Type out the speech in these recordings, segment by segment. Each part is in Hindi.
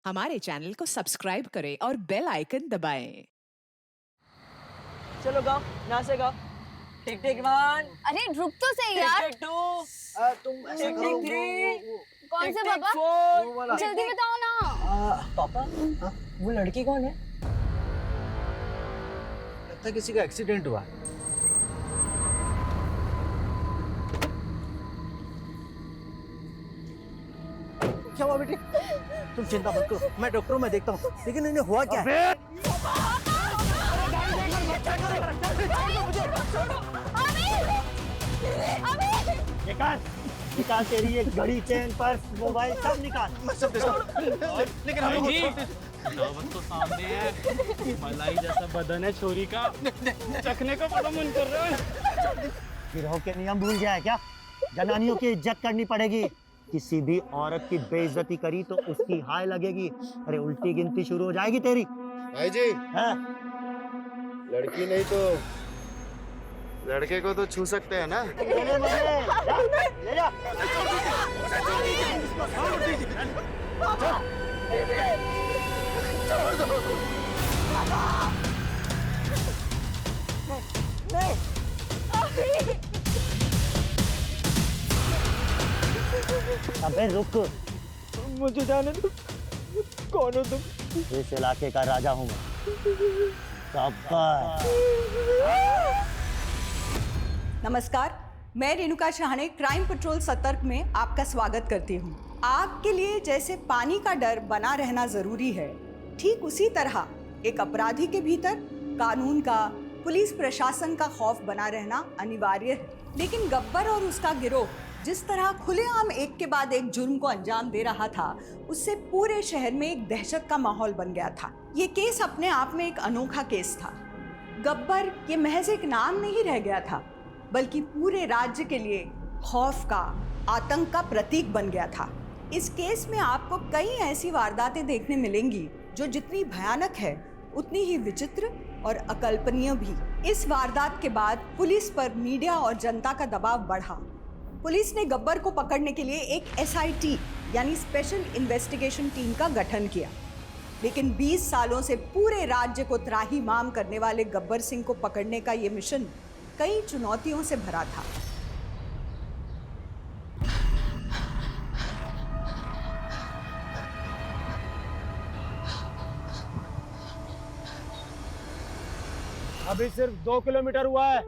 हमारे चैनल को सब्सक्राइब करें और बेल आइकन दबाएं। चलो गाओ, यहाँ से गाओ। टिक टिक वन, अरे रुक तो सही यार। टिक टिक टू, तुम ऐसा टिक करो, टिक थ्री, कौन टिक से टिक पापा? वो वाला। फोर। जल्दी बताओ ना। पापा, वो लड़की कौन है? लगता है किसी का एक्सीडेंट हुआ। क्या हुआ बेटे? तुम चिंता मत करो, मैं डॉक्टर हूं, मैं देखता हूँ। लेकिन इन्हें हुआ क्या है? निकाल तेरी ये घड़ी, चेन, पर्स, मोबाइल सब निकाल। मैं सब देखता हूँ। लेकिन हम लोग दावत तो सामने है, मलाई जैसा बदन है छोरी का, चखने का बड़ा मन कर रहा है। गिरोह के नियम भूल गया है क्या? जनानियों की इज्जत करनी पड़ेगी। किसी भी औरत की बेइज्जती करी तो उसकी हाय लगेगी। अरे उल्टी गिनती शुरू हो जाएगी तेरी। भाई जी, है? लड़की नहीं तो लड़के को तो छू सकते हैं ना? ले मुझे, ले जा। अबे रुक, मुझे जाने दो। कौन हो तुम? इस इलाके का राजा हूँ मैं, गब्बर। नमस्कार, मैं रेणुका शाहने क्राइम पेट्रोल सतर्क में आपका स्वागत करती हूँ। आपके लिए जैसे पानी का डर बना रहना जरूरी है, ठीक उसी तरह एक अपराधी के भीतर कानून का, पुलिस प्रशासन का खौफ बना रहना अनिवार्य है। लेकिन गब्बर और उसका गिरोह जिस तरह खुलेआम एक के बाद एक जुर्म को अंजाम दे रहा था, उससे पूरे शहर में एक दहशत का माहौल बन गया था। ये केस अपने आप में एक अनोखा केस था। गब्बर ये महज एक नाम नहीं रह गया था, बल्कि पूरे राज्य के लिए खौफ का, आतंक का प्रतीक बन गया था। इस केस में आपको कई ऐसी वारदातें देखने मिलेंगी जो जितनी भयानक है उतनी ही विचित्र और अकल्पनीय भी। इस वारदात के बाद पुलिस पर मीडिया और जनता का दबाव बढ़ा। पुलिस ने गब्बर को पकड़ने के लिए एक SIT यानी स्पेशल इन्वेस्टिगेशन टीम का गठन किया। लेकिन 20 सालों से पूरे राज्य को त्राहिमाम करने वाले गब्बर सिंह को पकड़ने का ये मिशन कई चुनौतियों से भरा था। अभी सिर्फ 2 किलोमीटर हुआ है,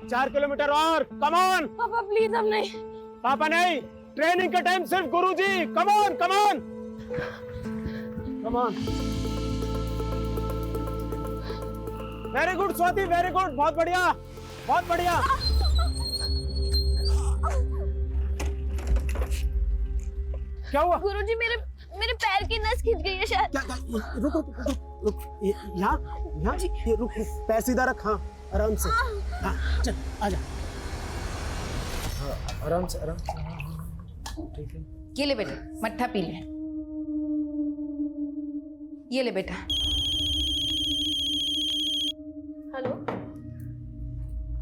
4 किलोमीटर और। कम ऑन पापा प्लीज अब नहीं। पापा नहीं, ट्रेनिंग के टाइम सिर्फ गुरुजी। Come on come on come on. Very good Swati, very good, बहुत बढ़िया बहुत बढ़िया। क्या हुआ? गुरुजी मेरे पैर की नस खिंच गई है शायद। क्या रुक रुक रुक रुक, यहाँ यहाँ ये रुक, पैर सीधा रख। हाँ आराम से, हाँ चल आजा। हाँ आराम से आराम से। ठीक है, ये ले बेटा, मट्ठा पी ले। ये ले बेटा। हेलो,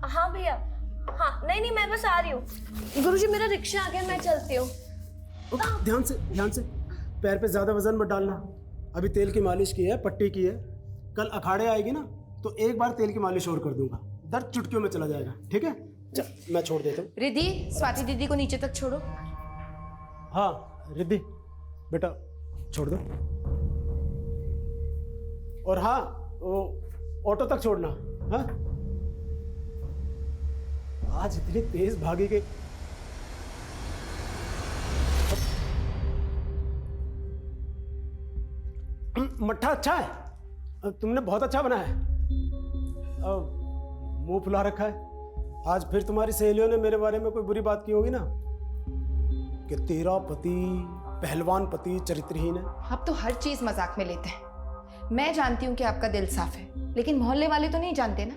हाँ भैया। हाँ नहीं मैं बस आ रही हूँ। गुरुजी मेरा रिक्शा आ गया, मैं चलती हूँ। ध्यान से, पैर पे ज्यादा वजन मत डालना। अभी तेल की मालिश की है, पट्टी की है। कल अखाड़े आएगी ना तो एक बार तेल की मालिश और कर दूंगा, दर्द चुटकियों में चला जाएगा। ठीक है, चल मैं छोड़ देता हूँ। रिद्धि, स्वाति दीदी को नीचे तक छोड़ो। हाँ रिद्धि बेटा छोड़ दो। और हाँ, वो ऑटो तक छोड़ना। हाँ आज इतनी तेज भागी कि मट्ठा अच्छा है, तुमने बहुत अच्छा बनाया है। मुंह फुला रखा है। आज फिर तुम्हारी सहेलियों ने मेरे बारे में कोई बुरी बात की होगी ना, कि तेरा पति पहलवान पति चरित्रहीन है। आप तो हर चीज मजाक में लेते हैं। मैं जानती हूँ कि आपका दिल साफ है, लेकिन मोहल्ले वाले तो नहीं जानते ना।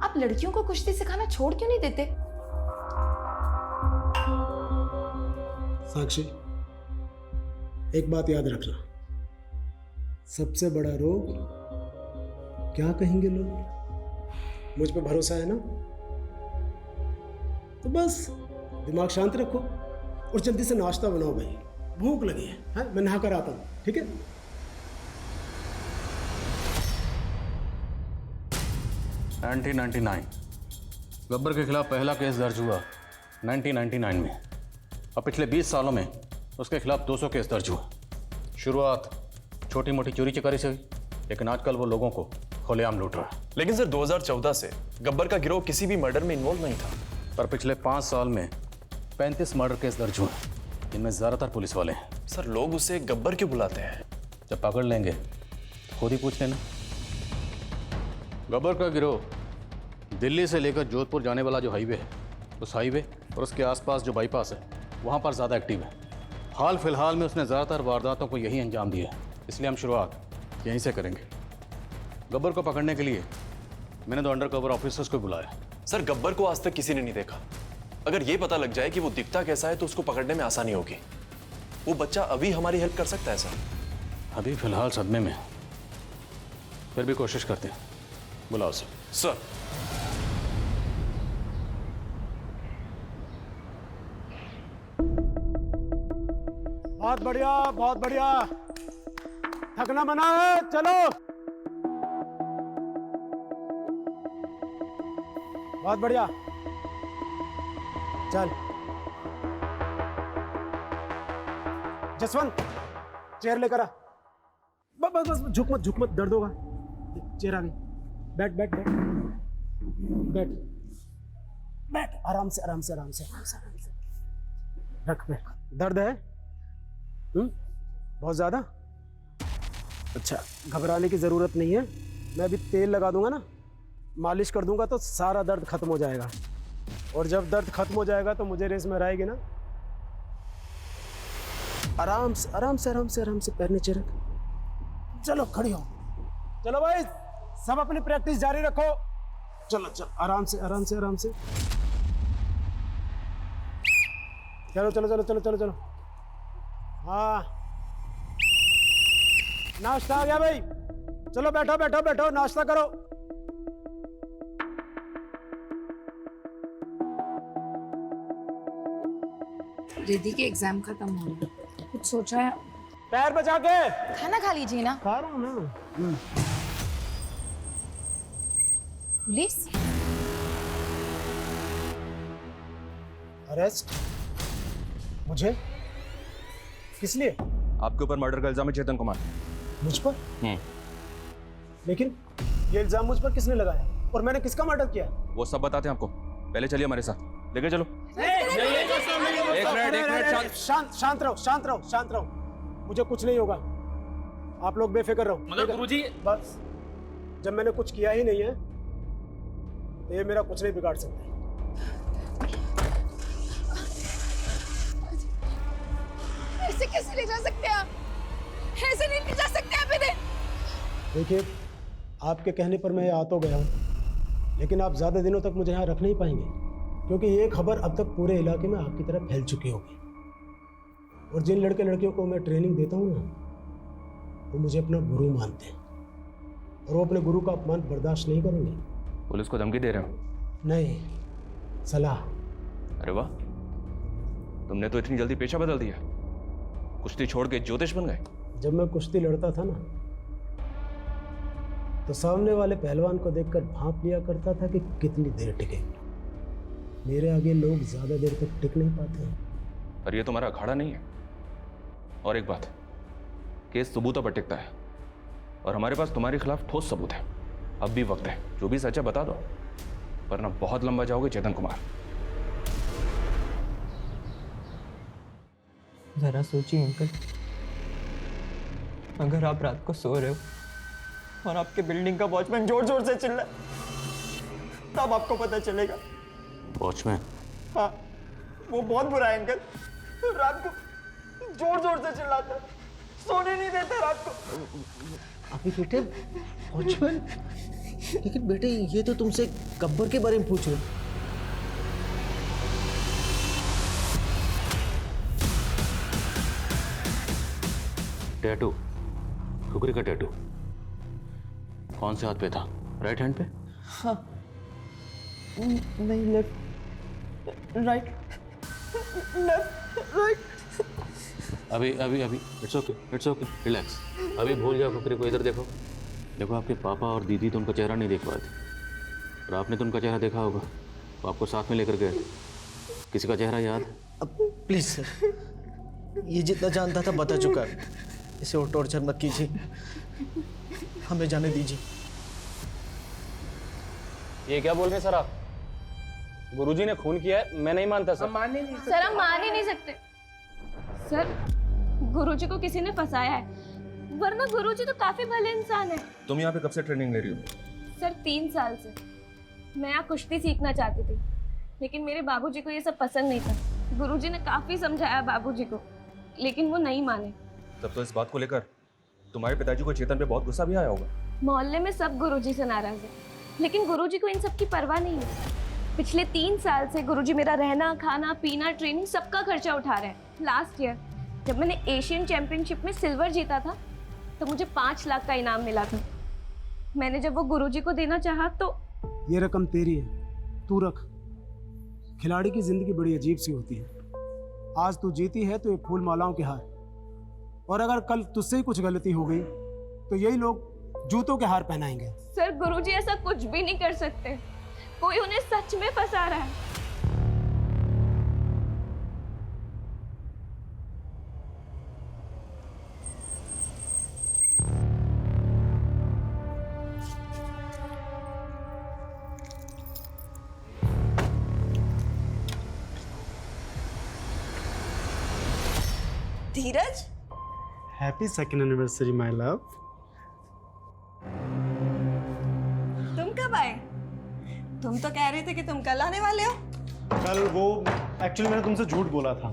आप लड़कियों को कुश्ती सिखाना छोड़ क्यों नहीं देते? साक्षी, एक बात याद रखना, सबसे बड़ा रोग क्या कहेंगे लोग। मुझ पे भरोसा है ना, तो बस दिमाग शांत रखो और जल्दी से नाश्ता बनाओ भाई, भूख लगी है। मैं नहा कर आता हूँ। ठीक है, 1999 गब्बर के खिलाफ पहला केस दर्ज हुआ 1999 में। और पिछले 20 सालों में उसके खिलाफ 200 केस दर्ज हुआ। शुरुआत छोटी मोटी चोरी चकारी से हुई, लेकिन आजकल वो लोगों को खुलेआम लूट रहा है। लेकिन सर 2014 से गब्बर का गिरोह किसी भी मर्डर में इन्वॉल्व नहीं था। पर पिछले 5 साल में 35 मर्डर केस दर्ज हुए, जिनमें ज़्यादातर पुलिस वाले हैं। सर लोग उसे गब्बर क्यों बुलाते हैं? जब पकड़ लेंगे तो खुद ही पूछ लेना। गब्बर का गिरोह दिल्ली से लेकर जोधपुर जाने वाला जो हाईवे है, उस हाईवे और उसके आसपास जो बाईपास है, वहाँ पर ज़्यादा एक्टिव है। हाल फिलहाल में उसने ज़्यादातर वारदातों को यही अंजाम दिया है, इसलिए हम शुरुआत यहीं से करेंगे। गब्बर को पकड़ने के लिए मैंने तो अंडर कवर ऑफिसर्स को बुलाया। सर गब्बर को आज तक किसी ने नहीं देखा। अगर ये पता लग जाए कि वो दिखता कैसा है तो उसको पकड़ने में आसानी होगी। वो बच्चा अभी हमारी हेल्प कर सकता है सर। अभी फिलहाल सदमे में, फिर भी कोशिश करते हैं। बुलाओ सर। सर बहुत बढ़िया, बहुत बढ़िया। थकना मना है, चलो। बहुत बढ़िया, चल। जसवंत चेयर लेकर आ। बस बस बस, झुक मत, दर्द होगा। चेयर आ गई। बैठ बैठ बैठ बैठ बैठ, आराम से आराम से आराम से आराम से आराम से रख। बैठ। दर्द है? बहुत ज्यादा? अच्छा, घबराने की जरूरत नहीं है। मैं अभी तेल लगा दूंगा ना, मालिश कर दूंगा तो सारा दर्द खत्म हो जाएगा। और जब दर्द खत्म हो जाएगा तो मुझे रेस में हराएगी ना। आराम से आराम से आराम से आराम से पैर नीचे रख। चलो खड़ी हो। चलो भाई, सब अपनी प्रैक्टिस जारी रखो। चलो चलो, आराम से आराम से आराम से। चलो चलो चलो चलो चलो चलो। हाँ, नाश्ता आ गया भाई। चलो बैठो बैठो बैठो, नाश्ता करो। रिद्धि के एग्जाम खत्म हो गए, कुछ सोचा है? पैर बचा के। खाना खा लीजिए ना। खा रहा हूँ ना। Police arrest? मुझे? किस लिए? आपके ऊपर मर्डर का इल्जाम है चेतन कुमार। मुझ पर? लेकिन ये इल्जाम मुझ पर किसने लगाया और मैंने किसका मर्डर किया? वो सब बताते हैं आपको, पहले चलिए हमारे साथ। लेके चलो। एक मिनट शांत रहो शांत रहो शांत रहो। मुझे कुछ नहीं होगा, आप लोग बेफिक्र रहो। मतलब गुरुजी, बस, जब मैंने कुछ किया ही नहीं है तो ये मेरा कुछ नहीं बिगाड़ सकता। ऐसे कैसे ले जा सकते हैं आप? ऐसे नहीं ले जा सकते आप इन्हें। देखिए, आपके कहने पर मैं आ तो गया हूँ, लेकिन आप ज़्यादा दिनों तक मुझे यहाँ रख नहीं पाएंगे, क्योंकि ये खबर अब तक पूरे इलाके में आपकी तरफ फैल चुकी होगी। और जिन लड़के लड़कियों को मैं ट्रेनिंग देता हूँ ना, वो मुझे अपना गुरु मानते हैं और वो अपने गुरु का अपमान बर्दाश्त नहीं करेंगे। पुलिस को धमकी दे रहे हो? नहीं, सलाह। अरे वाह, तुमने तो इतनी जल्दी पेशा बदल दिया। कुश्ती छोड़ के ज्योतिष बन गए। जब मैं कुश्ती लड़ता था ना, तो सामने वाले पहलवान को देखकर भांप लिया करता था कि कितनी देर टिकेगा। मेरे आगे लोग ज्यादा देर तक टिक नहीं पाते हैं। पर ये तुम्हारा अखाड़ा नहीं है। और एक बात, केस सबूतों पर टिकता है और हमारे पास तुम्हारे खिलाफ ठोस सबूत है। अब भी वक्त है, जो भी सच है बता दो, वरना बहुत लंबा जाओगे चेतन कुमार। जरा सोचिए अंकल, अगर आप रात को सो रहे हो और आपके बिल्डिंग का वॉचमैन जोर जोर से चिल्लाए, तब आपको पता चलेगा। वॉचमैन? हाँ, वो बहुत बुरा है अंकल। रात को जोर जोर से चिल्लाता है, सोने नहीं देता रात को। अभी बेटे वॉचमैन? लेकिन बेटे ये तो तुमसे गब्बर के बारे में पूछ रहे। टैटू, ठुकरी का टैटू कौन से हाथ पे था? राइट हैंड पे? हाँ, नहीं, लेफ्ट, राइट, लेफ्ट, राइट। अभी अभी अभी इट्स ओके, रिलैक्स। अभी भूल जाओ ठुकरी को। इधर देखो, देखो आपके पापा और दीदी तो उनका चेहरा नहीं देख पाए थे। और आपने तो उनका चेहरा देखा होगा, वो आपको साथ में लेकर गए। किसी का चेहरा याद? अब प्लीज सर, ये जितना जानता था बता चुका है। इसे और टॉर्चर मत कीजिए, हमें जाने दीजिए। ये क्या बोल रहे हैं सर आप? गुरुजी ने खून किया है, मैं नहीं मानता सर। सर हम मान ही नहीं सकते। सर गुरुजी को किसी ने फंसाया है, वरना गुरुजी तो काफी भले इंसान है। तुम यहाँ पे कब से ट्रेनिंग ले रही हो? सर 3 साल से मैं यहाँ कुश्ती सीखना चाहती थी, लेकिन मेरे बाबूजी को ये सब पसंद नहीं था। गुरुजी ने काफी समझाया बाबूजी को, लेकिन वो नहीं माने। तब तो इस बात को लेकर तुम्हारे पिताजी को चेतन पे बहुत गुस्सा भी आया होगा। मोहल्ले में सब गुरुजी से नाराज है, लेकिन गुरुजी को इन सब की परवाह नहीं है। पिछले 3 साल से गुरुजी मेरा रहना, खाना, पीना, ट्रेनिंग सबका खर्चा उठा रहे हैं। लास्ट ईयर जब मैंने एशियन चैंपियनशिप में सिल्वर जीता था तो मुझे 5 लाख का इनाम मिला था। मैंने जब वो गुरुजी को देना चाहा तो ये रकम तेरी है, तू रख। खिलाड़ी की जिंदगी बड़ी अजीब सी होती है। आज तू जीती है तो ये फूल मालाओं के हार, और अगर कल तुझसे ही कुछ गलती हो गई तो यही लोग जूतों के हार पहनाएंगे। सर गुरुजी ऐसा कुछ भी नहीं कर सकते, कोई उन्हें सच में फंसा रहा है। Dheeraj, happy second anniversary my love. तुम कब आए? तुम तो कह रहे थे कि तुम कल आने वाले हो। कल वो एक्चुअली मैंने तुमसे झूठ बोला था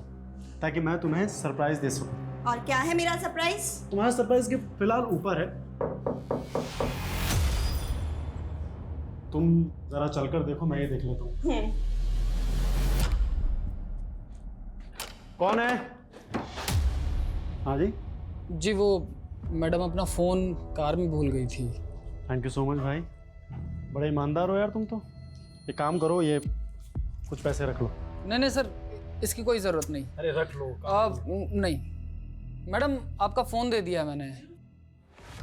ताकि मैं तुम्हें सरप्राइज दे सकूं। और क्या है मेरा सरप्राइज? तुम्हारा सरप्राइज गिफ्ट फिलहाल ऊपर है, तुम जरा चलकर देखो, मैं ये देख लेता हूँ। कौन है? हाँ जी जी, वो मैडम अपना फोन कार में भूल गई थी। थैंक यू सो मच भाई, बड़े ईमानदार हो यार तुम तो। एक काम करो, ये कुछ पैसे रख लो। नहीं नहीं सर, इसकी कोई ज़रूरत नहीं। अरे रख लो। नहीं मैडम, आपका फ़ोन दे दिया मैंने।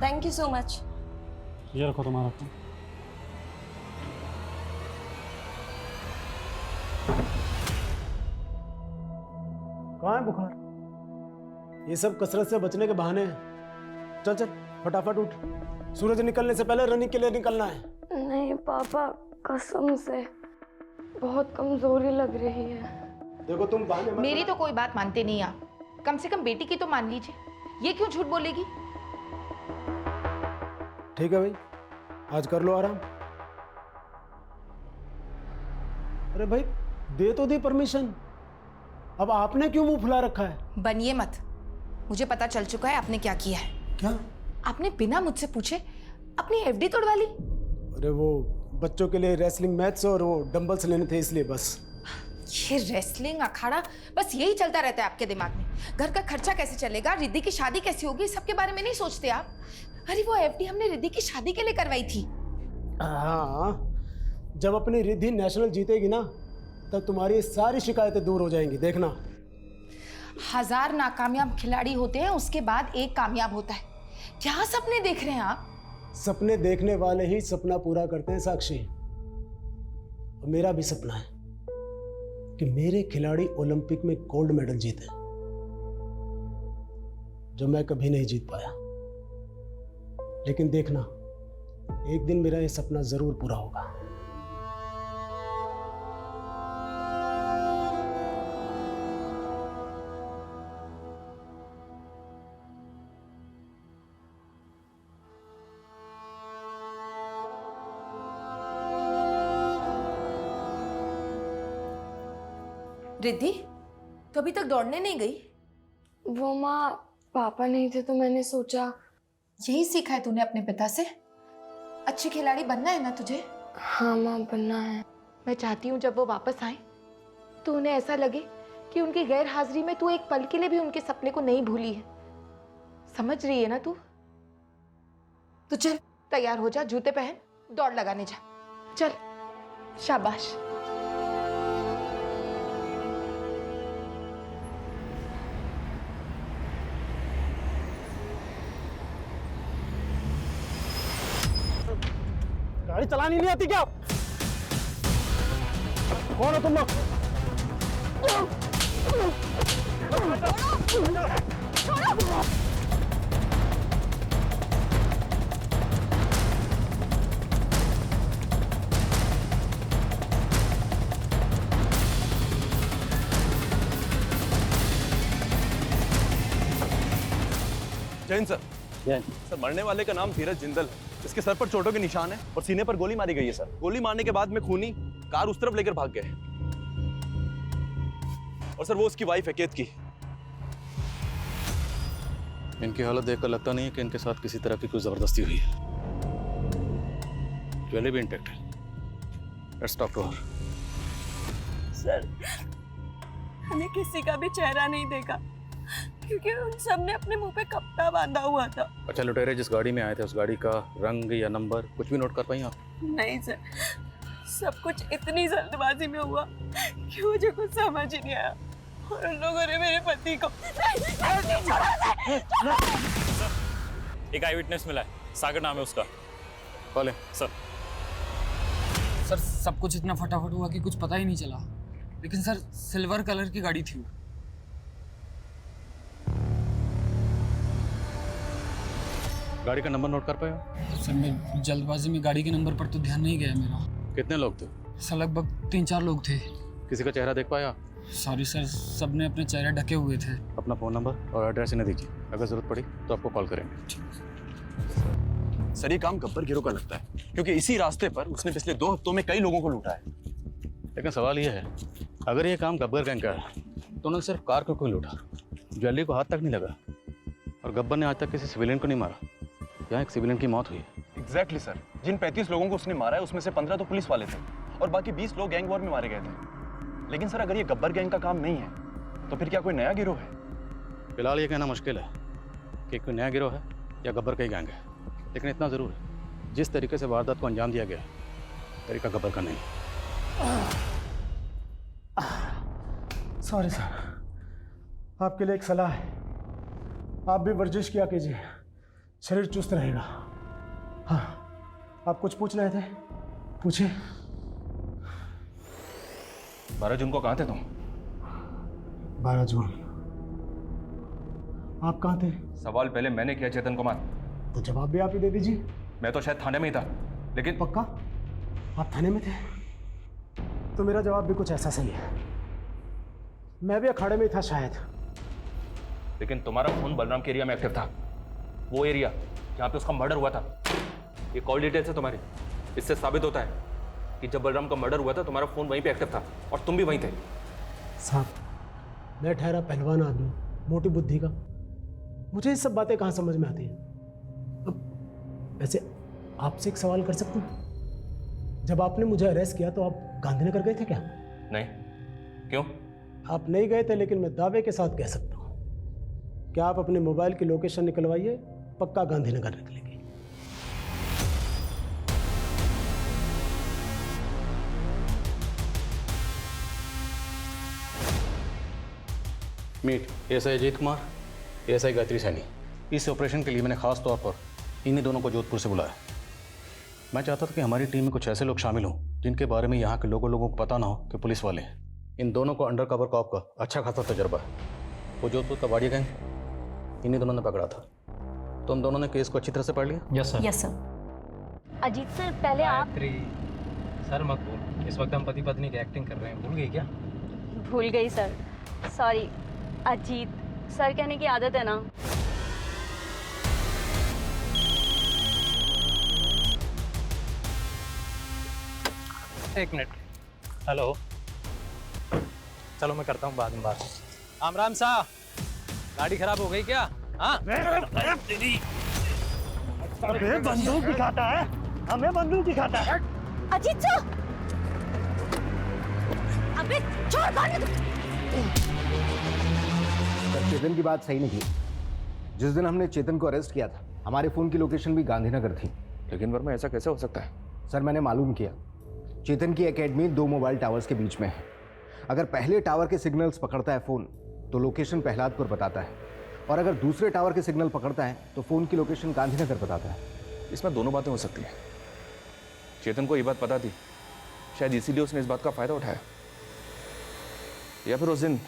Thank you so much. ये रखो तुम्हारा फोन। कहाँ है बुखार? ये सब कसरत से बचने के बहाने हैं। चल चल फटाफट उठ, सूरज निकलने से पहले रनिंग के लिए निकलना है। नहीं पापा, कसम से बहुत कमजोरी लग रही है। देखो तुम बहाने मत मेरी तो कोई बात मानते नहीं आप, कम से कम बेटी की तो मान लीजिए। ये क्यों झूठ बोलेगी? ठीक है भाई, आज कर लो आराम। अरे भाई दे तो दी परमिशन, अब आपने क्यों मुंह फुला रखा है? बनिए मत, मुझे पता चल चुका है आपने क्या किया है। क्या? आपने बिना मुझसे पूछे अपनी एफडी तोड़वा ली। अरे वो बच्चों के लिए रेसलिंग मैच और वो डंबल्स लेने थे, इसलिए बस। ये रेसलिंग अखाड़ा बस यही चलता रहता है आपके दिमाग में। घर का खर्चा कैसे चलेगा, रिद्धि की शादी कैसी होगी, सबके बारे में नहीं सोचते आप। अरे वो एफडी हमने रिद्धि की शादी के लिए करवाई थी। हाँ, जब अपनी रिद्धि नेशनल जीतेगी ना तब तुम्हारी सारी शिकायतें दूर हो जाएंगी, देखना। 1000 नाकामयाब खिलाड़ी होते हैं, उसके बाद एक कामयाब होता है। क्या सपने देख रहे हैं आप? सपने देखने वाले ही सपना पूरा करते हैं साक्षी। और मेरा भी सपना है कि मेरे खिलाड़ी ओलंपिक में गोल्ड मेडल जीते, जो मैं कभी नहीं जीत पाया। लेकिन देखना, एक दिन मेरा ये सपना जरूर पूरा होगा। रिद्धि, तो अभी तक दौड़ने नहीं गई? वो माँ, पापा नहीं थे तो मैंने सोचा। यही सीखा है तूने अपने पिता से? अच्छी खिलाड़ी बनना है ना तुझे? हाँ माँ, बनना है। मैं चाहती हूँ जब वो वापस आए तो उन्हें ऐसा लगे कि उनकी गैर हाजिरी में तू एक पल के लिए भी उनके सपने को नहीं भूली है। समझ रही है ना तू? तो चल तैयार हो जा, जूते पहन, दौड़ लगाने जा। चल, शाबाश। गाड़ी चलानी नहीं आती क्या? कौन हो तुम लोग? जैन सर। सर मरने वाले का नाम धीरज जिंदल है। इसके सर पर चोटों के निशान है और सीने पर गोली मारी गई है सर। गोली मारने के बाद में खूनी कार उस तरफ लेकर भाग गए। और सर वो उसकी वाइफ है केत की। इनकी हालत देखकर लगता नहीं है कि इनके साथ किसी तरह की कोई जबरदस्ती हुई है। ज्वेलरी भी इंटैक्ट है। Let's talk to her. Sir हमें किसी का भी चेहरा नहीं देखा क्योंकि उन सब ने अपने मुंह पे कपड़ा बांधा हुआ था। अच्छा, लुटेरे जिस गाड़ी में आए थे उस गाड़ी का रंग या नंबर कुछ भी नोट कर पाई आप? नहीं सर, सब कुछ इतनी जल्दबाजी में हुआ कि मुझे कुछ समझ ही नहीं आया और उन लोगों ने मेरे पति को नहीं छोड़ा एक आई विटनेस मिला है, सागर नाम है उसका। कॉल है सर। सर सब कुछ इतना फटाफट हुआ कि कुछ पता ही नहीं चला, लेकिन सर सिल्वर कलर की गाड़ी थी वो। गाड़ी का नंबर नोट कर पाए हो? सर मैं जल्दबाजी में गाड़ी के नंबर पर तो ध्यान नहीं गया मेरा। कितने लोग थे? सर लगभग 3-4 लोग थे। किसी का चेहरा देख पाया? सॉरी सर, सबने अपने चेहरे ढके हुए थे। अपना फ़ोन नंबर और एड्रेस इन्हें दीजिए, अगर ज़रूरत पड़ी तो आपको कॉल करेंगे। सर ये काम गब्बर गिरोह का लगता है क्योंकि इसी रास्ते पर उसने पिछले 2 हफ्तों में कई लोगों को लूटा है। लेकिन सवाल ये है, अगर ये काम गब्बर गैंग का है तो उन्होंने सिर्फ कार को क्यों लूटा? ज्वेलरी को हाथ तक नहीं लगा और गब्बर ने आज तक किसी सिविलियन को नहीं मारा। यहाँ एक सिविलियन की मौत हुई है। Exactly sir. जिन 35 लोगों को उसने मारा है उसमें से 15 तो पुलिस वाले थे और बाकी 20 लोग गैंग वॉर में मारे गए थे। लेकिन सर अगर ये गब्बर गैंग का काम नहीं है तो फिर क्या कोई नया गिरोह है? फिलहाल ये कहना मुश्किल है कि कोई नया गिरोह है या गब्बर का ही गैंग है, लेकिन इतना ज़रूर है जिस तरीके से वारदात को अंजाम दिया गया है तरीका गब्बर का नहीं। सॉरी सर, आपके लिए एक सलाह है, आप भी वर्जिश किया कीजिए, शरीर चुस्त रहेगा। हाँ, आप कुछ पूछ रहे थे, पूछिए। 12 जून को कहाँ थे तुम? 12 जून आप कहाँ थे? सवाल पहले मैंने किया चेतन कुमार। तो जवाब भी आप ही दे दीजिए। मैं तो शायद थाने में ही था, लेकिन पक्का आप थाने में थे? तो मेरा जवाब भी कुछ ऐसा सही है, मैं भी अखाड़े में ही था शायद। लेकिन तुम्हारा फोन बलराम के एरिया में एक्टिव था, वो एरिया जहाँ पे उसका मर्डर हुआ था। ये कॉल डिटेल्स है तुम्हारी, इससे साबित होता है कि जब बलराम का मर्डर हुआ था तुम्हारा फोन वहीं पे एक्टिव था और तुम भी वहीं थे। साहब मैं ठहरा पहलवान आदमी, मोटी बुद्धि का, मुझे ये सब बातें कहाँ समझ में आती हैं। अब वैसे आपसे एक सवाल कर सकता हूँ? जब आपने मुझे अरेस्ट किया तो आप गांधीनगर गए थे क्या? नहीं। क्यों? आप नहीं गए थे, लेकिन मैं दावे के साथ कह सकता हूँ कि आप अपने मोबाइल की लोकेशन निकलवाइए, पक्का गांधीनगर निकलेगी। Meet ASI Ajit Kumar, ASI Gayatri Saini. इस ऑपरेशन के लिए मैंने खास तौर पर इन्हीं दोनों को जोधपुर से बुलाया। मैं चाहता था कि हमारी टीम में कुछ ऐसे लोग शामिल हों जिनके बारे में यहाँ के लोगों को पता ना हो कि पुलिस वाले हैं। इन दोनों को अंडर कवर कॉप का अच्छा खासा तजर्बा है। वो जोधपुर का वाड़िया गैंग इन्हीं दोनों ने पकड़ा था। तुम दोनों ने केस को अच्छी तरह से पढ़ लिया? Yes sir. Yes sir. Ajit sir पहले आप। सर मत भूल, इस वक्त हम पति पत्नी की एक्टिंग कर रहे हैं, भूल गई क्या? भूल गई सर, सॉरी। अजीत सर कहने की आदत है ना। एक मिनट। हेलो, चलो मैं करता हूँ बाद में बात। राम राम सा, गाड़ी खराब हो गई क्या? हाँ अबे बंदूक दिखाता है, हमें बंदूक दिखाता है। अजीत सर, अबे छोड़ दो। चेतन की बात सही नहीं थी। जिस दिन हमने चेतन को अरेस्ट किया था हमारे फ़ोन की लोकेशन भी गांधीनगर थी। लेकिन वर्मा ऐसा कैसे हो सकता है? सर मैंने मालूम किया, चेतन की एकेडमी 2 मोबाइल टावर्स के बीच में है। अगर पहले टावर के सिग्नल्स पकड़ता है फ़ोन तो लोकेशन प्रहलादपुर बताता है, और अगर दूसरे टावर के सिग्नल पकड़ता है तो फ़ोन की लोकेशन गांधीनगर बताता है। इसमें दोनों बातें हो सकती हैं। चेतन को ये बात पता थी शायद इसीलिए उसने इस बात का फायदा उठाया, या फिर उस दिन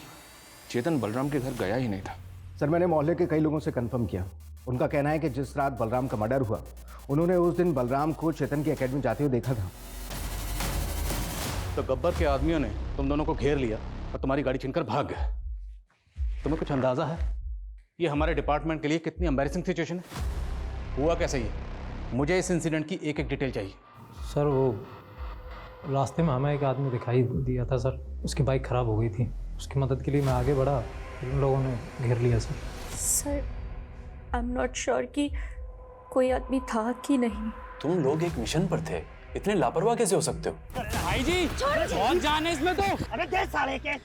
चेतन बलराम के घर गया ही नहीं था। सर, मैंने मोहल्ले के कई लोगों से कंफर्म किया। उनका कहना है कि जिस रात बलराम का मर्डर हुआ, उन्होंने उस दिन बलराम को चेतन की एकेडमी जाते हुए देखा था। तो गब्बर के आदमियों ने तुम दोनों को घेर लिया और तुम्हारी गाड़ी छीनकर भाग गए। तुम्हें कुछ अंदाजा है ये हमारे डिपार्टमेंट के लिए कितनी एम्बैरेसिंग सिचुएशन है? हुआ कैसे ये? मुझे इस इंसिडेंट की एक एक डिटेल चाहिए। सर वो रास्ते में हमें एक आदमी दिखाई दिया था सर, उसकी बाइक ख़राब हो गई थी, उसकी मदद के लिए मैं आगे बढ़ा, उन लोगों ने घेर लिया sir. Sir I am not sure कि कोई आदमी था कि नहीं। तुम लोग एक मिशन पर थे, इतने लापरवाह कैसे हो सकते हो? भाई जी बहुत जान है इसमें तो। अरे दे साले के।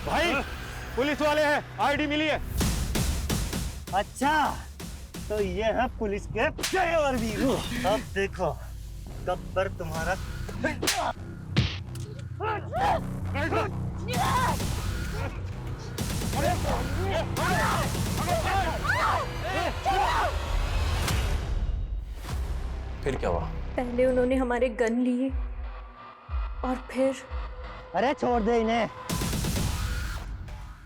भाई पुलिस वाले हैं, आईडी मिली है। अच्छा तो ये है पुलिस के ड्राइवर भी। अब देखो गब्बर तुम्हारा। फिर क्या हुआ? पहले उन्होंने हमारे गन लिए और फिर। अरे छोड़ दे इन्हें,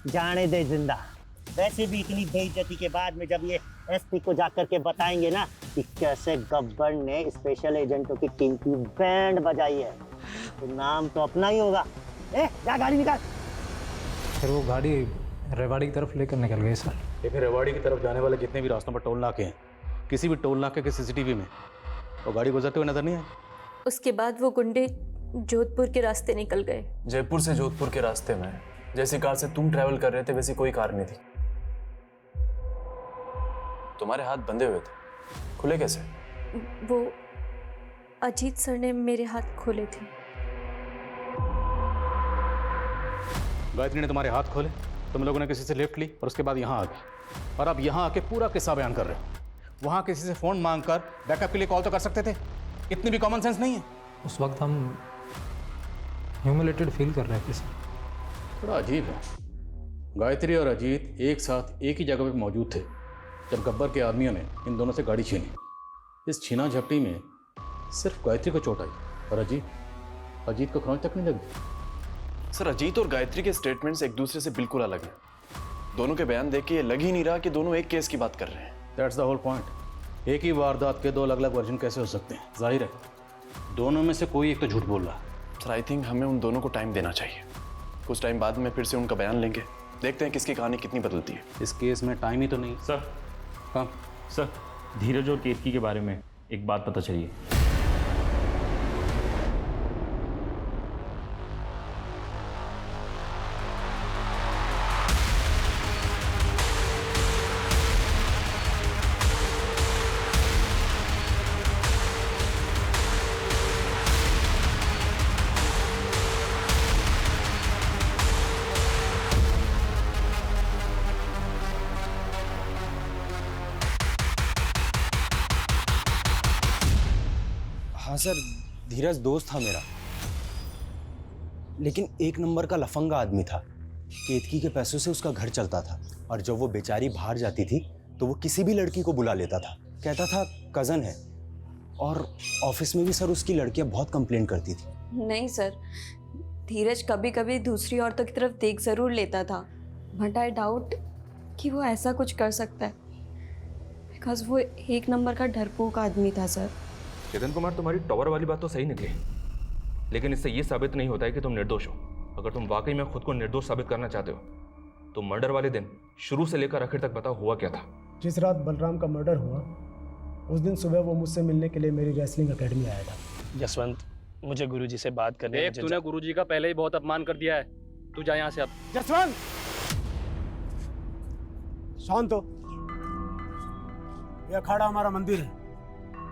जाने दे जिंदा। वैसे भी इतनी बेइज्जती के बाद में जब ये एसपी को जाकर के बताएंगे ना कि कैसे गब्बर ने स्पेशल एजेंटों की टीम की बैंड बजाई है, तो नाम तो अपना ही होगा। जा गाड़ी निकाल। फिर वो गाड़ी रेवाड़ी की तरफ लेकर निकल गए सर। लेकिन रेवाड़ी की तरफ जाने वाले जितने भी रास्तों पर टोल नाके हैं, किसी भी टोल नाके के सीसीटीवी में वो गाड़ी गुजरते हुए नजर नहीं आई। उसके बाद वो गुंडे जोधपुर के रास्ते निकल गए। जयपुर से जोधपुर के रास्ते में जैसी कार से तुम ट्रैवल कर रहे थे वैसी कोई कार नहीं थी। तुम्हारे हाथ बंधे हुए थे, खुले कैसे? वो अजीत सर ने मेरे हाथ खोले थे। गायत्री ने तुम्हारे हाथ खोले, तुम लोगों ने किसी से लिफ्ट ली और उसके बाद यहाँ आ गए, और अब यहाँ आके पूरा किस्सा बयान कर रहे हो। वहाँ किसी से फ़ोन मांगकर बैकअप के लिए कॉल तो कर सकते थे, इतनी भी कॉमन सेंस नहीं है। उस वक्त हम ह्यूमिलेटेड फील कर रहे थे सर। थोड़ा अजीब है, गायत्री और अजीत एक साथ एक ही जगह पे मौजूद थे जब गब्बर के आदमियों ने इन दोनों से गाड़ी छीनी। इस छीना झपटी में सिर्फ गायत्री को चोट आई और अजीत को खरोंच तक नहीं लगी। सर अजीत और गायत्री के स्टेटमेंट्स एक दूसरे से बिल्कुल अलग हैं। दोनों के बयान देख के ये लग ही नहीं रहा कि दोनों एक केस की बात कर रहे हैं। That's the whole point. एक ही वारदात के दो अलग अलग वर्जन कैसे हो सकते हैं? जाहिर है दोनों में से कोई एक तो झूठ बोल रहा है। सर आई थिंक हमें उन दोनों को टाइम देना चाहिए। कुछ टाइम बाद में फिर से उनका बयान लेंगे, देखते हैं किसकी कहानी कितनी बदलती है। इस केस में टाइम ही तो नहीं। सर हाँ सर, धीरज और केतकी के बारे में एक बात पता चली है। हाँ सर, धीरज दोस्त था मेरा, लेकिन एक नंबर का लफंगा आदमी था। केतकी के पैसों से उसका घर चलता था, और जब वो बेचारी बाहर जाती थी तो वो किसी भी लड़की को बुला लेता था, कहता था कज़न है। और ऑफिस में भी सर उसकी लड़कियां बहुत कंप्लेंट करती थी। नहीं सर, धीरज कभी कभी दूसरी औरतों की तरफ देख ज़रूर लेता था, बट आई डाउट कि वो ऐसा कुछ कर सकता है, बिकॉज वो एक नंबर का डरपोक आदमी था सर। चेतन कुमार, तुम्हारी टॉवर वाली बात तो सही निकली, लेकिन इससे ये साबित नहीं होता है कि तुम निर्दोष हो। अगर तुम वाकई में खुद को निर्दोष साबित करना चाहते हो तो मर्डर वाले दिन शुरू से लेकर आखिर तक बताओ हुआ क्या था। जिस रात बलराम का मर्डर हुआ उस दिन सुबह वो मुझसे मिलने के लिए मेरी रेसलिंग एकेडमी आया था। जसवंत, मुझे गुरुजी से बात करनी है। तूने गुरुजी का पहले ही बहुत अपमान कर दिया है, तू जा यहाँ से अब। जसवंत शांत हो। यह अखाड़ा हमारा मंदिर है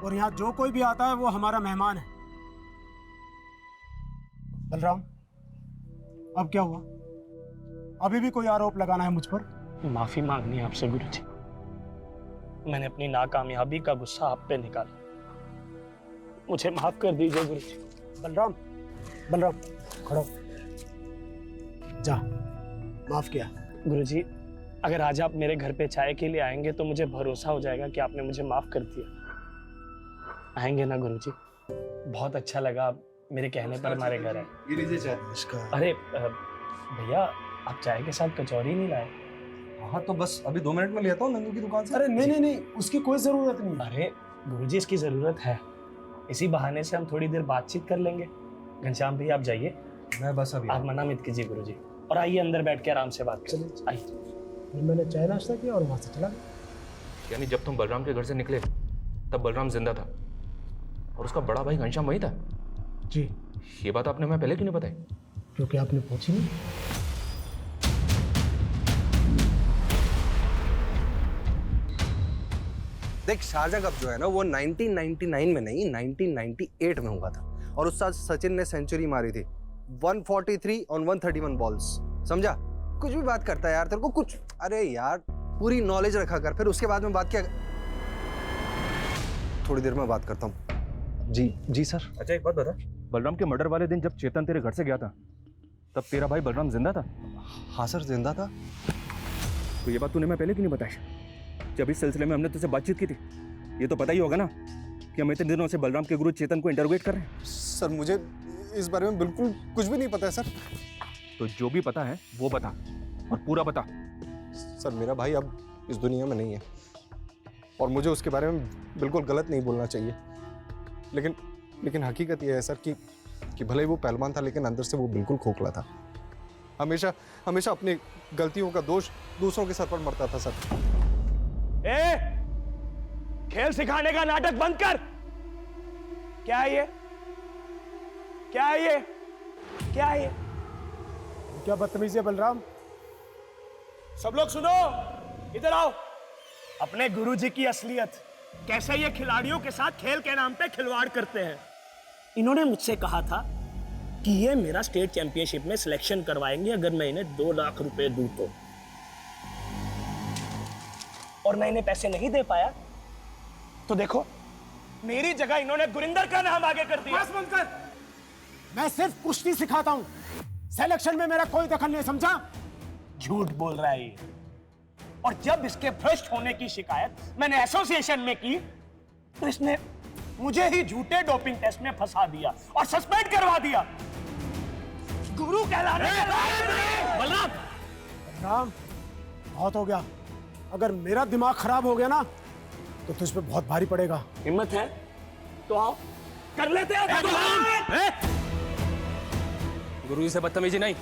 और यहाँ जो कोई भी आता है वो हमारा मेहमान है। बलराम, अब क्या हुआ? अभी भी कोई आरोप लगाना है मुझ पर? माफी मांगनी है आपसे गुरुजी। मैंने अपनी नाकामयाबी का गुस्सा आप पे निकाला, मुझे माफ कर दीजिए गुरुजी। बलराम, बलराम खड़ो, जा, माफ किया। गुरुजी, अगर आज आप मेरे घर पे चाय के लिए आएंगे तो मुझे भरोसा हो जाएगा कि आपने मुझे माफ कर दिया। आएंगे ना गुरुजी? बहुत अच्छा लगा मेरे कहने पर हमारे घर है। ये लीजिए चाय। अरे भैया, आप चाय के साथ कचौरी नहीं लाए? हाँ तो बस अभी 2 मिनट में लेता हूँ नंदू की दुकान से। अरे नहीं, उसकी कोई जरूरत नहीं। अरे गुरुजी, इसकी जरूरत है। इसी बहाने से हम थोड़ी देर बातचीत कर लेंगे। घनश्याम भैया, आप जाइए। मैं बस अभी आप मना मत कीजिए गुरुजी, और आइए अंदर बैठ के आराम से बात करें। आइए। फिर मैंने चाय नाश्ता किया और वहां से चला गया। यानी जब तुम बलराम के घर से निकले तब बलराम जिंदा था और उसका बड़ा भाई घनश्याम वही था? जी। ये बात आपने मैं पहले क्यों नहीं बताई? क्योंकि आपने पूछी नहीं। देख, शारजा कप जो है ना वो 1999 में नहीं 1998 में हुआ था, और उस साल सचिन ने सेंचुरी मारी थी 143 ऑन 131 बॉल्स। समझा? कुछ भी बात करता है यार, तेरे को कुछ, अरे यार पूरी नॉलेज रखा कर, फिर उसके बाद में बात क्या। थोड़ी देर में बात करता हूँ। जी सर। अच्छा एक बात बता, बलराम के मर्डर वाले दिन जब चेतन तेरे घर से गया था तब तेरा भाई बलराम जिंदा था? हाँ सर, जिंदा था। तो ये बात तूने मैं पहले क्यों नहीं बताई? जब इस सिलसिले में हमने तुझसे बातचीत की थी, ये तो पता ही होगा ना कि हम इतने दिनों से बलराम के गुरु चेतन को इंटरोगेट कर रहे हैं। सर मुझे इस बारे में बिल्कुल कुछ भी नहीं पता है सर। तो जो भी पता है वो बता, और पूरा बता। सर मेरा भाई अब इस दुनिया में नहीं है, और मुझे उसके बारे में बिल्कुल गलत नहीं बोलना चाहिए, लेकिन हकीकत यह है सर कि भले ही वो पहलवान था, लेकिन अंदर से वो बिल्कुल खोखला था। हमेशा अपनी गलतियों का दोष दूसरों के सर पर मरता था सर। खेल सिखाने का नाटक बंद कर। क्या है ये? क्या है ये? क्या है ये? क्या बदतमीजी है बलराम? सब लोग सुनो, इधर आओ। अपने गुरुजी की असलियत, कैसे ये खिलाड़ियों के साथ खेल के नाम पे खिलवाड़ करते हैं। इन्होंने मुझसे कहा था कि ये मेरा स्टेट चैंपियनशिप में सिलेक्शन करवाएंगे अगर मैं इन्हें 2 लाख रुपए दूं तो, और मैं इन्हें पैसे नहीं दे पाया तो देखो मेरी जगह इन्होंने गुरिंदर का नाम आगे कर दिया। बस बंद कर। मैं सिर्फ कुश्ती सिखाता हूं, सिलेक्शन में मेरा कोई दखल नहीं, समझा? झूठ बोल रहा है ये। और जब इसके भ्रष्ट होने की शिकायत मैंने एसोसिएशन में की तो इसने मुझे ही झूठे डोपिंग टेस्ट में फंसा दिया और सस्पेंड करवा दिया। गुरु कहलाने बलराम, बहुत हो गया। अगर मेरा दिमाग खराब हो गया ना तो तुझ पे बहुत भारी पड़ेगा। हिम्मत है तो आओ, कर लेते हैं। गुरु जी से बदतमीजी नहीं,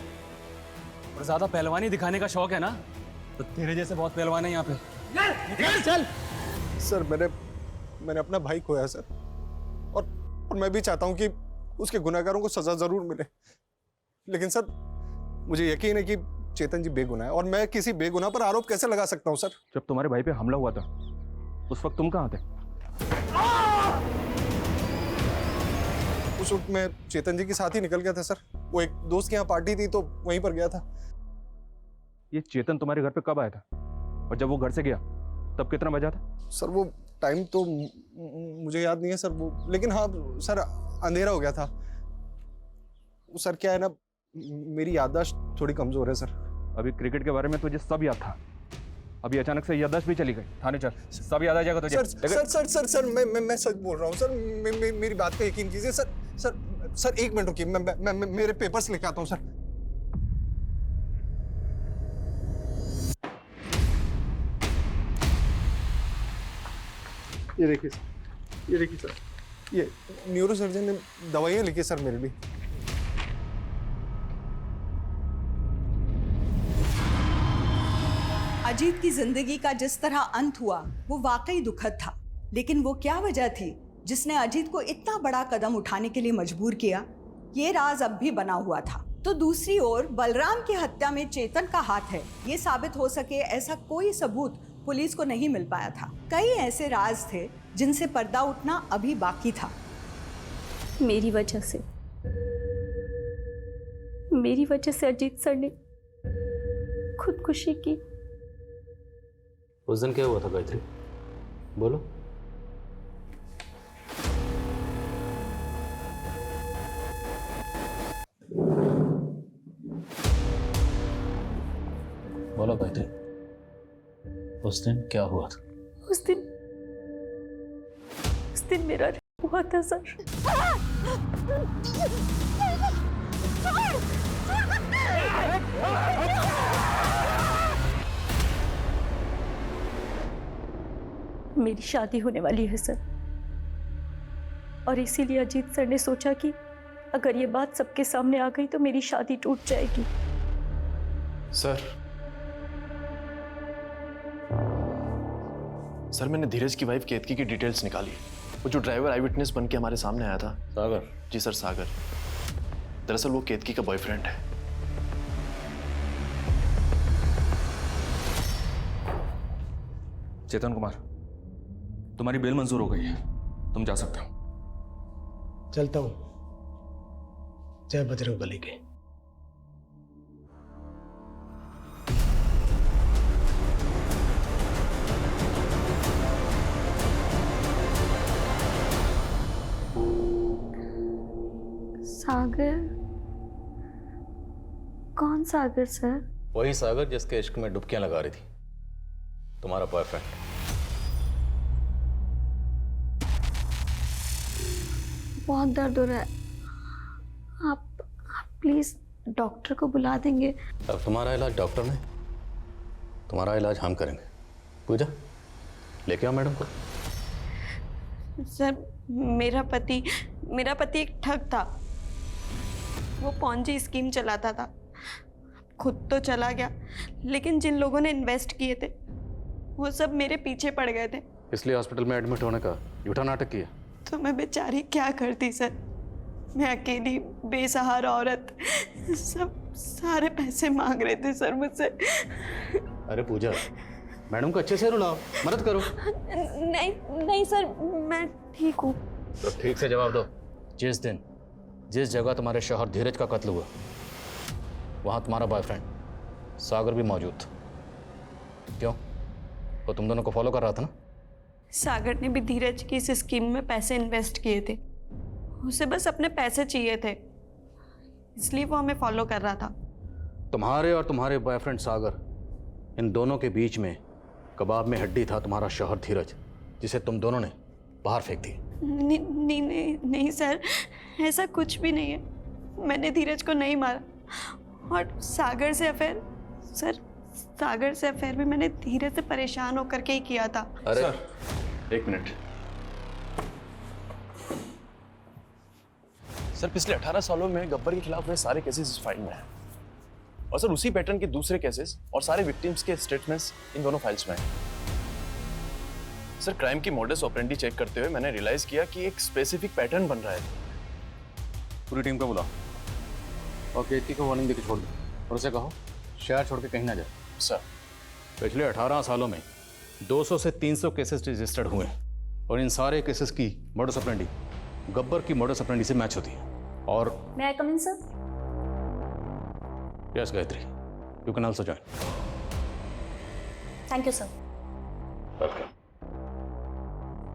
और ज्यादा पहलवानी दिखाने का शौक है ना, तो तेरे जैसे बहुत पहलवान है यहाँ पे। चल। सर मैंने अपना भाई खोया सर, और मैं भी चाहता हूं कि उसके गुनहगारों को सजा जरूर मिले, लेकिन सर मुझे यकीन है कि चेतन जी बेगुनाह है, और मैं किसी बेगुनाह पर आरोप कैसे लगा सकता हूं सर? जब तुम्हारे भाई पे हमला हुआ था उस वक्त तुम कहाँ थे? उस वक्त मैं चेतन जी के साथ ही निकल गया था सर। वो एक दोस्त के यहाँ पार्टी थी तो वहीं पर गया था। ये चेतन तुम्हारे घर पे कब आया था, और जब वो घर से गया तब कितना बजा था? सर वो टाइम तो मुझे याद नहीं है सर, वो, लेकिन हाँ सर अंधेरा हो गया था। सर क्या है ना, मेरी याददाश्त थोड़ी कमजोर है सर। अभी क्रिकेट के बारे में तुझे सब याद था, अभी अचानक से याददाश्त भी चली गई। थाने चल, सब याद आ जाएगा तुझे। सर मैं सच बोल रहा हूँ सर, मेरी बात पे यकीन कीजिए सर। सर 1 मिनट रुकिए, मैं मेरे पेपर्स लेके आता हूँ सर। ये देखिए सर, ये न्यूरोसर्जन ने दवाइयाँ लिखी सर मेरे लिए। अजीत की जिंदगी का जिस तरह अंत हुआ वो वाकई दुखद था, लेकिन वो क्या वजह थी जिसने अजीत को इतना बड़ा कदम उठाने के लिए मजबूर किया, ये राज अब भी बना हुआ था। तो दूसरी ओर बलराम की हत्या में चेतन का हाथ है, ये साबित हो सके ऐसा कोई सबूत पुलिस को नहीं मिल पाया था। कई ऐसे राज थे जिनसे पर्दा उठना अभी बाकी था। मेरी वजह से अजीत सर ने खुदकुशी की। उस दिन क्या हुआ था गायत्री, बोलो। बोलो गायत्री, उस दिन क्या हुआ था? उस दिन मेरा हुआ था सर। मेरी शादी होने वाली है सर, और इसीलिए अजीत सर ने सोचा कि अगर ये बात सबके सामने आ गई तो मेरी शादी टूट जाएगी। सर मैंने धीरज की वाइफ केतकी की डिटेल्स निकाली। वो जो ड्राइवर आई विटनेस बन के हमारे सामने आया था, सागर। जी सर, सागर। दरअसल वो केतकी का बॉयफ्रेंड है। चेतन कुमार, तुम्हारी बेल मंजूर हो गई है, तुम जा सकते हो। चलता हूँ। जय बजरंगबली के। सागर? कौन सागर सर? वही सागर जिसके इश्क में डुबकियां लगा रही थी, तुम्हारा बॉयफ्रेंड। बहुत दर्द हो रहा है, आप प्लीज डॉक्टर को बुला देंगे? अब तुम्हारा इलाज डॉक्टर ने, तुम्हारा इलाज हम करेंगे। पूजा, लेके आओ मैडम को। सर मेरा पति एक ठग था। वो पॉन्जी स्कीम चलाता था। खुद तो चला गया, लेकिन जिन लोगों ने इन्वेस्ट किए थे वो सब मेरे पीछे पड़ गए थे। इसलिए हॉस्पिटल में एडमिट होने का झूठा नाटक किया। तो मैं बेचारी क्या करती सर? मैं अकेली बेसहारा औरत, सब सारे पैसे मांग रहे थे सर मुझसे। अरे पूजा, मैडम को अच्छे से रुलाओ, मदद करो। नहीं सर, मैं ठीक हूँ। तो ठीक से जवाब दो। जिस दिन जिस जगह तुम्हारे शौहर धीरज का कत्ल हुआ, वहां तुम्हारा बॉयफ्रेंड सागर भी मौजूद था। क्यों? वो तुम दोनों को फॉलो कर रहा था ना? सागर ने भी धीरज की इस स्कीम में पैसे इन्वेस्ट किए थे। उसे बस अपने पैसे चाहिए थे, इसलिए वो हमें फॉलो कर रहा था। तुम्हारे और तुम्हारे बॉयफ्रेंड सागर, इन दोनों के बीच में कबाब में हड्डी था तुम्हारा शौहर धीरज, जिसे तुम दोनों ने बाहर फेंक दी। नहीं सर, ऐसा कुछ भी नहीं है। मैंने धीरज को नहीं मारा। और सागर से अफेयर, सर सागर से अफेयर भी मैंने धीरज से परेशान होकर के ही किया था। अरे सर, एक मिनट। सर पिछले 18 सालों में गब्बर के खिलाफ हुए सारे केसेस इस फाइल में हैं। और सर उसी पैटर्न के दूसरे केसेस और सारे विक्टिम्स के स्टेटमेंट्स इन दोनों फाइल्स में हैं। सर क्राइम की मॉडस ऑपरेंडी चेक करते हुए मैंने रियलाइज किया कि एक स्पेसिफिक पैटर्न बन रहा है। पूरी टीम को बुलाओ और केतकी को वार्निंग देकर छोड़ दो, और उसे कहो शहर छोड़ के कहीं ना जाए। सर पिछले 18 सालों में 200 से 300 केसेस रजिस्टर्ड हुए हैं, और इन सारे केसेस की मॉडस ऑपरेंडी गब्बर की मॉडस ऑपरेंडी से मैच होती है। और मैं I come in sir? Yes Gayatri, you can also join. Thank you sir. Welcome.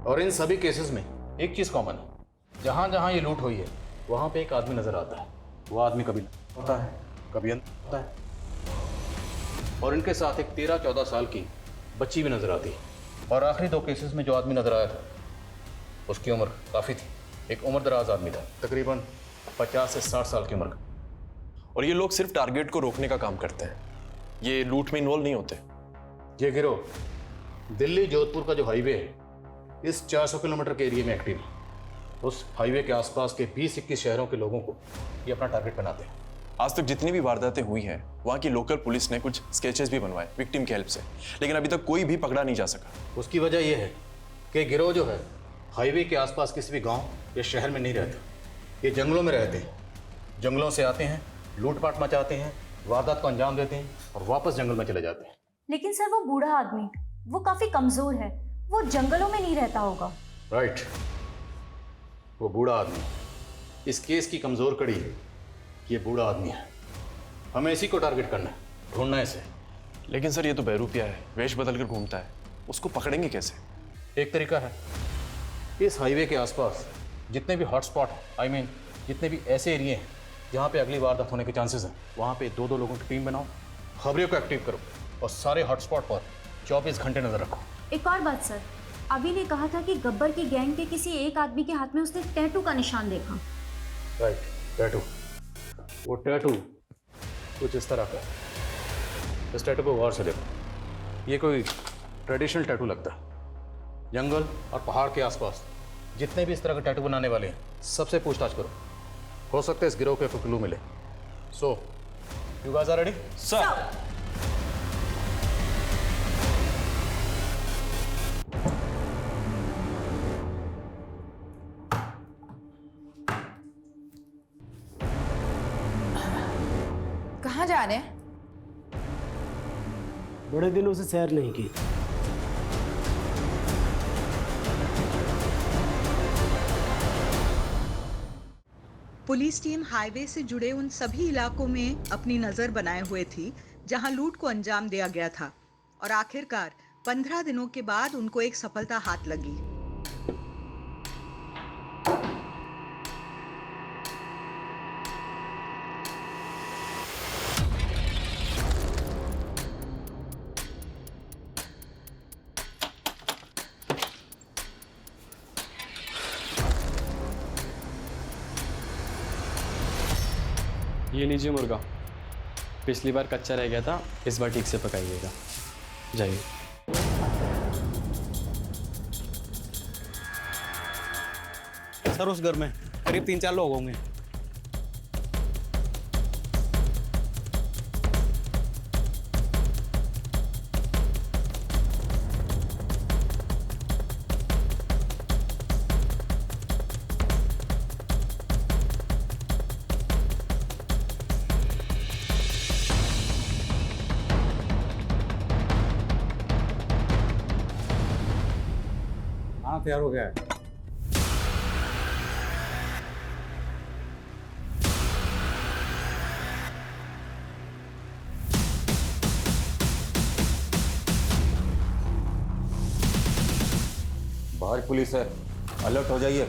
और इन सभी केसेस में एक चीज कॉमन है, जहां जहां ये लूट हुई है वहां पे एक आदमी नजर आता है। वो आदमी कभी होता है, कभी अंदर होता है, और इनके साथ एक 13-14 साल की बच्ची भी नजर आती है। और आखिरी 2 केसेस में जो आदमी नजर आया था उसकी उम्र काफी थी, एक उम्र दराज आदमी था, तकरीबन 50 से 60 साल की उम्र का। और ये लोग सिर्फ टारगेट को रोकने का काम करते हैं, ये लूट में इन्वॉल्व नहीं होते। ये गिरोह दिल्ली जोधपुर का जो हाईवे है, इस 400 किलोमीटर के एरिया में एक्टिव है। उस हाईवे के आसपास के 20-21 शहरों के लोगों को ये अपना टारगेट बनाते हैं। आज तक जितनी भी वारदातें हुई हैं, वहाँ की लोकल पुलिस ने कुछ स्केचेस भी बनवाए विक्टिम की हेल्प से, लेकिन अभी तक कोई भी पकड़ा नहीं जा सका। उसकी वजह यह है कि गिरोह जो है हाईवे के आसपास किसी भी गांव या शहर में नहीं रहते, ये जंगलों में रहते हैं। जंगलों से आते हैं, लूटपाट मचाते हैं, वारदात को अंजाम देते हैं और वापस जंगल में चले जाते हैं। लेकिन सर वो बूढ़ा आदमी, वो काफी कमजोर है, वो जंगलों में नहीं रहता होगा। राइट, वो बूढ़ा आदमी इस केस की कमजोर कड़ी है। ये बूढ़ा आदमी है, हमें इसी को टारगेट करना है, ढूंढना है इसे। लेकिन सर ये तो बहरूपिया है, वेश बदल कर घूमता है, उसको पकड़ेंगे कैसे? एक तरीका है, इस हाईवे के आसपास जितने भी हॉटस्पॉट हैं, जितने भी ऐसे एरिए हैं जहाँ पे अगली वारदात होने के चांसेस हैं, वहाँ पे 2-2 लोगों की टीम बनाओ, खबरों को एक्टिव करो और सारे हॉटस्पॉट पर 24 घंटे नजर रखो। एक और बात सर, अभी ने कहा था कि गब्बर की गैंग के किसी एक आदमी के हाथ में उसने टैटू का निशान देखा। Right, tattoo. वो टैटू कुछ इस तरह का है। इस टैटू को गौर से देखो। ये कोई ट्रेडिशनल टैटू लगता है। जंगल और पहाड़ के आसपास जितने भी इस तरह के टैटू बनाने वाले हैं, सबसे पूछताछ करो। हो सकता है इस गिरोह के कोई क्लू मिले। So you guys are ready? Sir. कहाँ जा रहे हैं? बड़े दिनों से सैर नहीं की। पुलिस टीम हाईवे से जुड़े उन सभी इलाकों में अपनी नजर बनाए हुए थी जहां लूट को अंजाम दिया गया था और आखिरकार 15 दिनों के बाद उनको एक सफलता हाथ लगी। ये लीजिए मुर्गा। पिछली बार कच्चा रह गया था, इस बार ठीक से पकाइएगा। जाइए। सर उस घर में करीब 3-4 लोग होंगे। खाना तैयार हो गया है। बाहर पुलिस है, अलर्ट हो जाइए।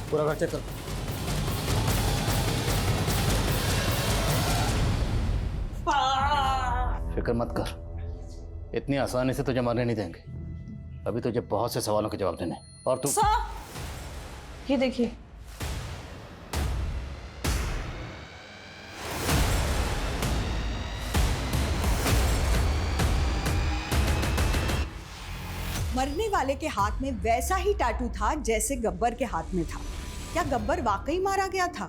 पूरा घर चेक कर। फिक्र मत कर, इतनी आसानी से तुझे मारने नहीं देंगे। अभी तुझे बहुत से सवालों के जवाब देने। और तू ये देखिए। मरने वाले के हाथ में वैसा ही टैटू था जैसे गब्बर के हाथ में था। क्या गब्बर वाकई मारा गया था?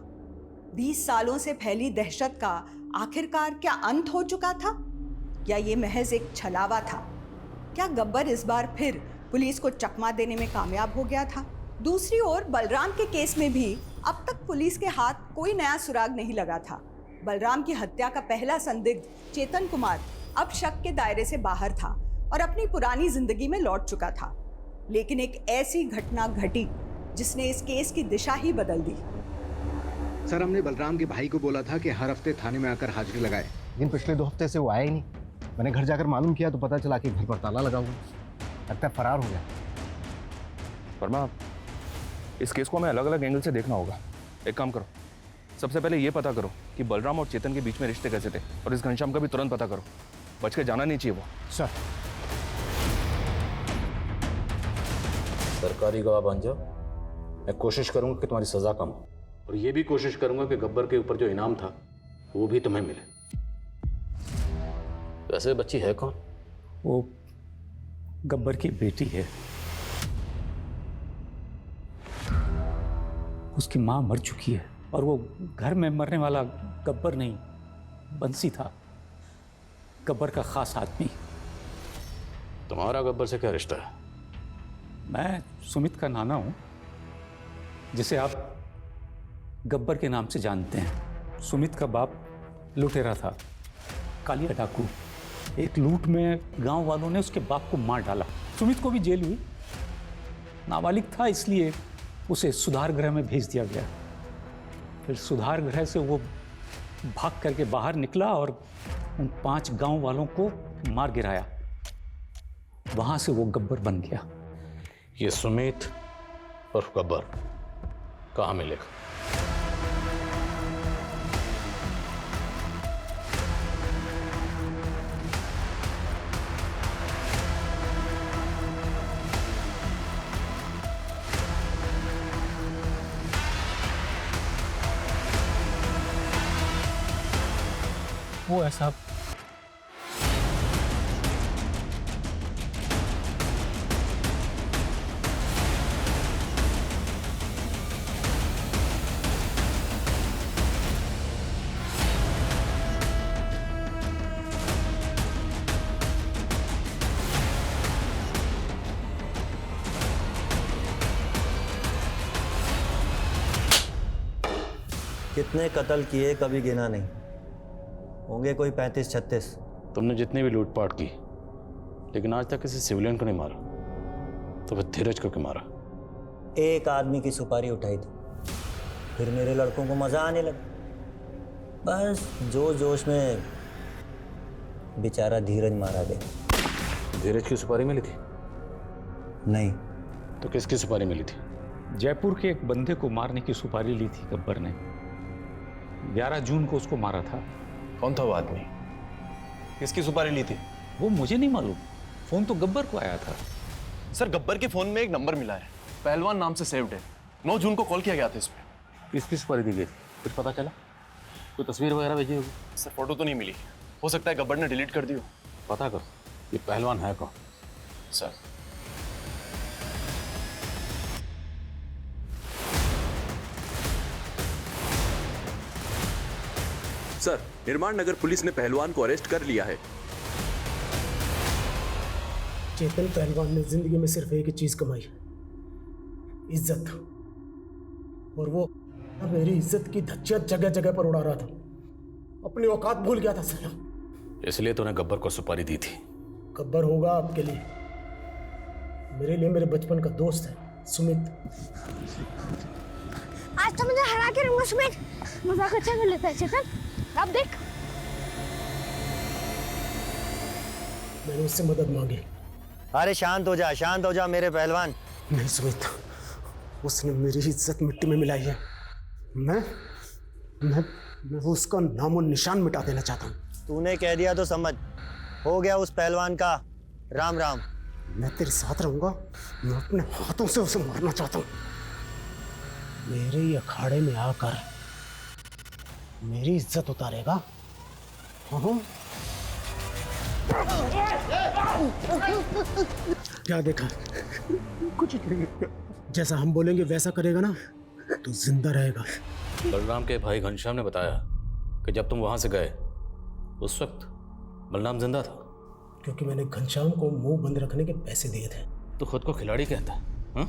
20 सालों से फैली दहशत का आखिरकार क्या अंत हो चुका था, या ये महज एक छलावा था? क्या गब्बर इस बार फिर पुलिस को चकमा देने में कामयाब हो गया था? दूसरी ओर बलराम के केस में भी अब तक पुलिस के हाथ कोई नया सुराग नहीं लगा था। बलराम की हत्या का पहला संदिग्ध चेतन कुमार अब शक के दायरे से बाहर था और अपनी पुरानी जिंदगी में लौट चुका था। लेकिन एक ऐसी घटना घटी जिसने इस केस की दिशा ही बदल दी। सर, हमने बलराम के भाई को बोला था कि हर हफ्ते थाने में आकर हाजिरी लगाए, लेकिन पिछले 2 हफ्ते से वो आया ही नहीं। मैंने घर जाकर मालूम किया तो पता चला कि घर पर ताला लगा हुआ, लगता है फरार हो गया। वर्मा, इस केस को हमें अलग अलग एंगल से देखना होगा। एक काम करो, सबसे पहले ये पता करो कि बलराम और चेतन के बीच में रिश्ते कैसे थे, और इस घनश्याम का भी तुरंत पता करो। बच के जाना नहीं चाहिए वो। सर, सरकारी गवाह बन जाओ। मैं कोशिश करूंगा कि तुम्हारी सजा कम हो, और ये भी कोशिश करूंगा कि गब्बर के ऊपर जो इनाम था वो भी तुम्हें मिले। वैसे बच्ची है कौन? वो गब्बर की बेटी है। उसकी माँ मर चुकी है और वो घर में मरने वाला गब्बर नहीं, बंसी था, गब्बर का खास आदमी। तुम्हारा गब्बर से क्या रिश्ता है? मैं सुमित का नाना हूँ, जिसे आप गब्बर के नाम से जानते हैं। सुमित का बाप लुटेरा था, कालिया डाकू। एक लूट में गांव वालों ने उसके बाप को मार डाला, सुमित को भी जेल हुई। नाबालिग था इसलिए उसे सुधार गृह में भेज दिया गया। फिर सुधार गृह से वो भाग करके बाहर निकला और उन 5 गांव वालों को मार गिराया। वहां से वो गब्बर बन गया। ये सुमित और गब्बर कहाँ मिलेगा? वो है साहब। कितने कत्ल किए कभी गिना नहीं, होंगे कोई 35-36। तुमने जितनी भी लूटपाट की, लेकिन आज तक किसी सिविलियन को नहीं मारा, तो फिर धीरज को क्यों मारा? एक आदमी की सुपारी उठाई थी, फिर मेरे लड़कों को मजा आने लगा। बस जोश में बेचारा धीरज मारा गया। धीरज की सुपारी मिली थी? नहीं। तो किसकी सुपारी मिली थी? जयपुर के एक बंदे को मारने की सुपारी ली थी गब्बर ने। 11 जून को उसको मारा था। कौन था वो आदमी? किसकी सुपारी ली थी? वो मुझे नहीं मालूम, फोन तो गब्बर को आया था। सर गब्बर के फोन में एक नंबर मिला है, पहलवान नाम से सेव्ड है। 9 जून को कॉल किया गया था इस पे। किसकी सुपारी दी गई थी? कुछ पता चला? कोई तस्वीर वगैरह भेजी होगी? सर फोटो तो नहीं मिली, हो सकता है गब्बर ने डिलीट कर दी हो। पता करो ये पहलवान है कौन। सर सर, निर्माण नगर पुलिस ने पहलवान को अरेस्ट कर लिया है। चेतन पहलवान ने जिंदगी में सिर्फ एक ही चीज कमाई, इज्जत। और वो मेरी इज्जत की धज्जियां जगह जगह पर उड़ा रहा था, अपनी औकात भूल गया था साला। इसलिए तूने गब्बर को सुपारी दी थी। गब्बर होगा आपके लिए, मेरे लिए मेरे बचपन का दोस्त है सुमित। आज तो मुझे हरा के रहूंगा सुमित। मजाक अच्छा कर लेता है चेतन। अब देख, मैंने उससे मदद मांगी। अरे शांत हो जा मेरे पहलवान। नहीं सुमित, उसने मेरी इज्जत मिट्टी में मिलाई है। मैं उसका नामो निशान मिटा देना चाहता हूँ। तूने कह दिया तो समझ, हो गया उस पहलवान का राम राम। मैं तेरे साथ रहूंगा, मैं अपने हाथों से उसे मारना चाहता हूँ। मेरे ही अखाड़े में आकर मेरी इज्जत उतारेगा। हाँ क्या देखा? कुछ नहीं, जैसा हम बोलेंगे वैसा करेगा ना तो जिंदा रहेगा। बलराम के भाई घनश्याम ने बताया कि जब तुम वहां से गए उस वक्त बलराम जिंदा था। क्योंकि मैंने घनश्याम को मुंह बंद रखने के पैसे दिए थे। तो खुद को खिलाड़ी कहता है हा?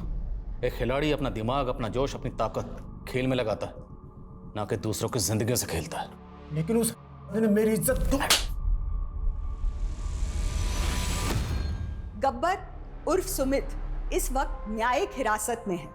एक खिलाड़ी अपना दिमाग, अपना जोश, अपनी ताकत खेल में लगाता है, ना कि दूसरों की जिंदगी से खेलता है। लेकिन उस ने मेरी इज्जत गब्बर उर्फ सुमित इस वक्त न्यायिक हिरासत में है।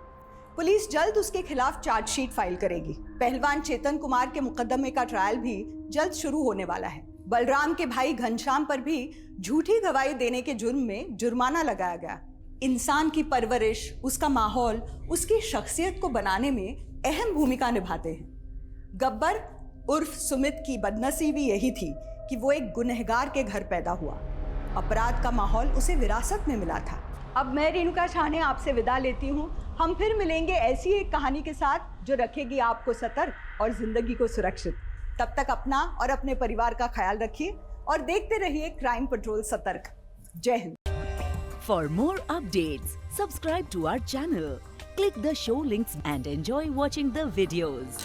पुलिस जल्द उसके खिलाफ चार्जशीट फाइल करेगी। पहलवान चेतन कुमार के मुकदमे का ट्रायल भी जल्द शुरू होने वाला है। बलराम के भाई घनश्याम पर भी झूठी गवाही देने के जुर्म में जुर्माना लगाया गया। इंसान की परवरिश, उसका माहौल, उसकी शख्सियत को बनाने में अहम भूमिका निभाते हैं। गब्बर उर्फ सुमित की बदनसीबी यही थी कि वो एक गुनहगार के घर पैदा हुआ। अपराध का माहौल उसे विरासत में मिला था। अब मैं रेणुका शाहने आपसे विदा लेती हूँ। हम फिर मिलेंगे ऐसी एक कहानी के साथ जो रखेगी आपको सतर्क और जिंदगी को सुरक्षित। तब तक अपना और अपने परिवार का ख्याल रखिए और देखते रहिए क्राइम पेट्रोल सतर्क। जय Hind. For more updates, subscribe to our channel, click the show links and enjoy watching the videos.